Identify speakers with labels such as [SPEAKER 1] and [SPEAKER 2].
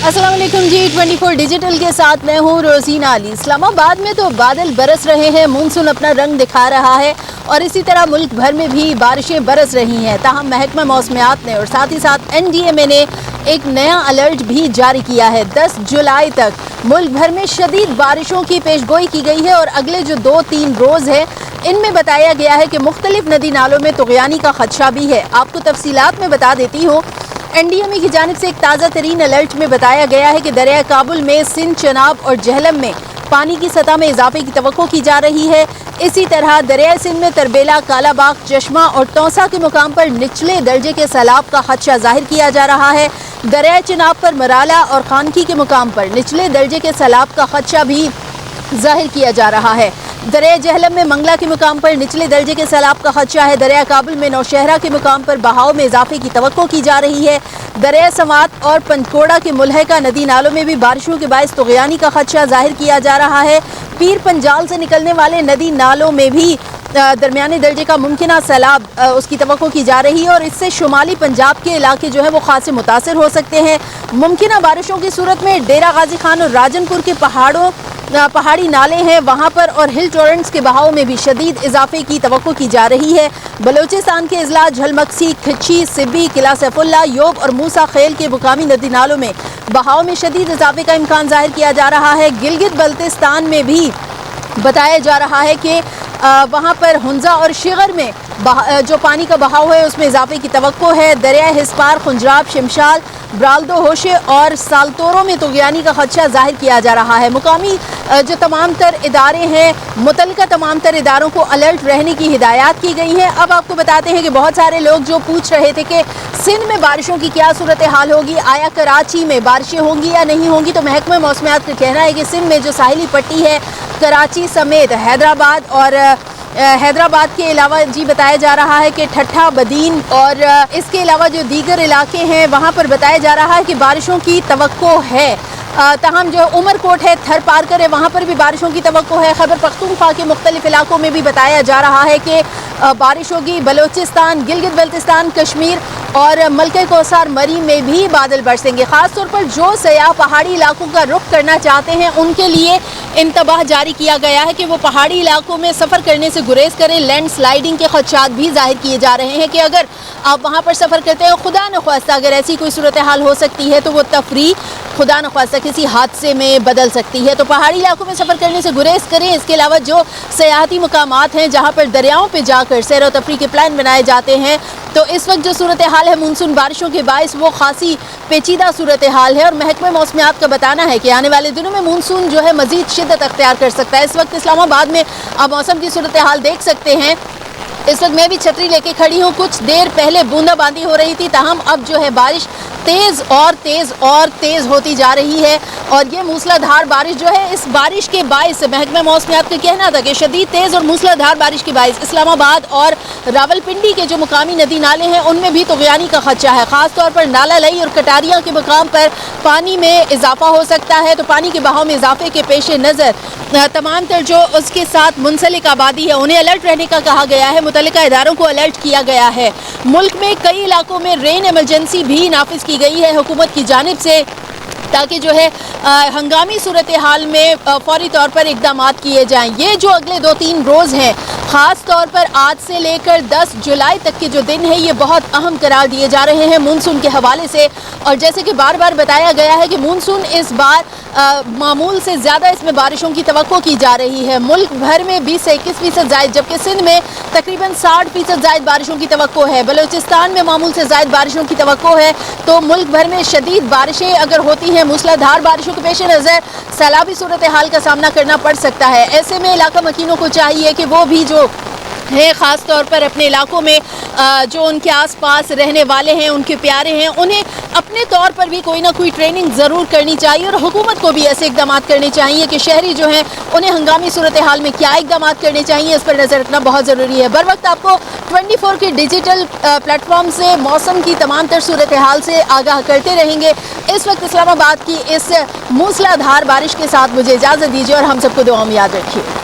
[SPEAKER 1] अस्सलाम वालेकुम जी। 24 डिजिटल के साथ मैं हूँ रोजीना अली। इस्लामाबाद में तो बादल बरस रहे हैं, मानसून अपना रंग दिखा रहा है और इसी तरह मुल्क भर में भी बारिशें बरस रही हैं। ताहम महकमा मौसमियात ने और साथ ही साथ NDMA ने एक नया अलर्ट भी जारी किया है। 10 जुलाई तक मुल्क भर में शदीद बारिशों की पेशगोई की गई है और अगले जो 2-3 रोज़ है इनमें बताया गया है कि मुख्तलिफ नदी नालों में तुग़यानी का खदशा भी है। आपको तफसीलात में बता देती हूँ। NDMA की जानिब से एक ताज़ा तरीन अलर्ट में बताया गया है कि दरिया काबुल में सिंध, चनाब और जहलम में पानी की सतह में इजाफे की तवक्को की जा रही है। इसी तरह दरिया सिंध में तरबेला, कालाबाग, चश्मा और तौसा के मुकाम पर निचले दर्जे के सैलाब का खदशा जाहिर किया जा रहा है। दरिया चनाब पर मराला और खानकी के मुकाम पर निचले दर्जे के सैलाब का खदशा भी जाहिर किया जा रहा है। दरिया जहलम में मंगला के मुकाम पर निचले दर्जे के सैलाब का खदशा है। दरिया काबुल में नौशहरा के मुकाम पर बहाव में इजाफे की तवक्को की जा रही है। दरिया समात और पंचकोड़ा के मुल्हका नदी नालों में भी बारिशों के बायस तुग़यानी का खदशा जाहिर किया जा रहा है। पीर पंजाल से निकलने वाले नदी नालों में भी दरमियाने दर्जे का मुमकिन सैलाब उसकी तवक्को की जा रही है और इससे शुमाली पंजाब के इलाके जो है वो खासे मुतासर हो सकते हैं। मुमकिन बारिशों की सूरत में डेरा गाजी खान और राजनपुर के पहाड़ी नाले हैं वहाँ पर और हिल टॉरेंट्स के बहाव में भी शदीद इजाफे की तवक्को की जा रही है। बलोचिस्तान के अजला झलमक्सी, खिच्ची, सिब्बी, किला सैफुल्ला, योब और मूसा खेल के मुकामी नदी नालों में बहाव में शदीद इजाफे का इम्कान जाहिर किया जा रहा है। गिलगित बल्तिस्तान में भी बताया जा रहा है कि वहाँ पर हुंजा और शिगर में जो पानी का बहाव है उसमें इजाफे की तवक्को है। दरिया हिस्पार, खुंजराब, शिमशाल, ब्राल्दो, होशे और सालतोरो में तुग़यानी का खदशा जाहिर किया जा रहा है। मुकामी जो तमाम तर इदारे हैं, मुतल्लिका तमाम तर इदारों को अलर्ट रहने की हिदायत की गई है। अब आपको बताते हैं कि बहुत सारे लोग जो पूछ रहे थे कि सिंध में बारिशों की क्या सूरत हाल होगी, आया कराची में बारिशें होंगी या नहीं होंगी, तो महकमा मौसमियात का कहना है कि सिंध में जो साहिली पट्टी है कराची समेत हैदराबाद और हैदराबाद के अलावा जी बताया जा रहा है कि ठट्ठा, बदीन और इसके अलावा जो दीगर इलाके हैं वहाँ पर बताया जा रहा है कि बारिशों की तवक्को है। तहम जो उमरकोट है, थर पारकर है, वहाँ पर भी बारिशों की तवक्को है। खैबर पख्तूनख्वा के मुख्तलिफ इलाकों में भी बताया जा रहा है कि बारिश होगी। बलोचिस्तान, गिलगित बल्तिस्तान, कश्मीर और मलके कौसार मरी में भी बादल बरसेंगे। ख़ास तौर पर जो सयाह पहाड़ी इलाकों का रुख करना चाहते हैं उनके लिए इंतबाह जारी किया गया है कि वो पहाड़ी इलाकों में सफ़र करने से गुरेज करें। लैंड स्लाइडिंग के खदशात भी जाहिर किए जा रहे हैं कि अगर आप वहाँ पर सफ़र करते हैं, खुदा न ख्वास्ता अगर ऐसी कोई सूरत हाल हो सकती है तो वो तफरी खुदा न ख्वास्ता किसी हादसे में बदल सकती है। तो पहाड़ी इलाकों में सफ़र करने से गुरेज करें। इसके अलावा जो सयाहती मुकामात हैं जहाँ पर दरियाओं पर जाकर सैर व तफरी के प्लान बनाए जाते हैं, तो इस वक्त जो सूरत हाल है मानसून बारिशों के बायस वो खासी पेचीदा सूरत हाल है और महकमा मौसमियात का बताना है कि आने वाले दिनों में मानसून जो है मज़ीद शिद्दत अख्तियार कर सकता है। इस वक्त इस्लामाबाद में आप मौसम की सूरत हाल देख सकते हैं। इस वक्त मैं भी छतरी लेके खड़ी हूँ। कुछ देर पहले बूंदाबांदी हो रही थी, ताहम अब जो है बारिश तेज़ और तेज़ और तेज़ होती जा रही है और ये मूसलाधार बारिश जो है, इस बारिश के बायस महकमा मौसमियात का कहना था कि शदीद तेज़ और मूसलाधार बारिश के बायस इस्लामाबाद और रावलपिंडी के जो मुकामी नदी नाले हैं उनमें भी तुग़यानी का खदशा है। ख़ास तौर पर नाला लई और कटारिया के मुकाम पर पानी में इजाफा हो सकता है। तो पानी के बहाव में इजाफे के पेश नज़र तमाम तर जो उसके साथ मुंसलिक आबादी है उन्हें अलर्ट रहने का कहा गया है। मुतल्लिका इदारों को अलर्ट किया गया है। मुल्क में कई इलाकों में रेन एमरजेंसी भी नाफिज की गई है हुकूमत की जानिब से, ताकि जो है हंगामी सूरत हाल में फौरी तौर पर इकदाम किए जाएं। ये जो अगले 2-3 रोज़ हैं, ख़ास तौर पर आज से लेकर 10 जुलाई तक के जो दिन हैं ये बहुत अहम करार दिए जा रहे हैं मानसून के हवाले से। और जैसे कि बार बार बताया गया है कि मानसून इस बार मामूल से ज़्यादा इसमें बारिशों की तवक्को की जा रही है। मुल्क भर में 20 से 21% ज़ायद, जबकि सिंध में तकरीबन 60% ज़ायद बारिशों की तवक्को है। बलोचिस्तान में मामूल से ज़ायद बारिशों की तवक्को है। तो मुल्क भर में शदीद बारिशें अगर होती हैं, मूसलाधार बारिशों के पेश नज़र सैलाबी सूरत हाल का सामना करना पड़ सकता है। ऐसे में इलाका मकीनों को चाहिए कि वो भी जो है ख़ास तौर पर अपने इलाकों में जो उनके आसपास रहने वाले हैं, उनके प्यारे हैं, उन्हें अपने तौर पर भी कोई ना कोई ट्रेनिंग ज़रूर करनी चाहिए और हुकूमत को भी ऐसे इकदाम करने चाहिए कि शहरी जो हैं उन्हें हंगामी सूरत हाल में क्या इकदाम करने चाहिए, इस पर नज़र रखना बहुत ज़रूरी है। बर वक्त आपको 24 के डिजिटल प्लेटफॉर्म से मौसम की तमाम तर सूरत हाल से आगाह करते रहेंगे। इस वक्त इस्लामाबाद की इस मूसलाधार बारिश के साथ मुझे इजाज़त दीजिए और हम सबको दुआ में याद रखिए।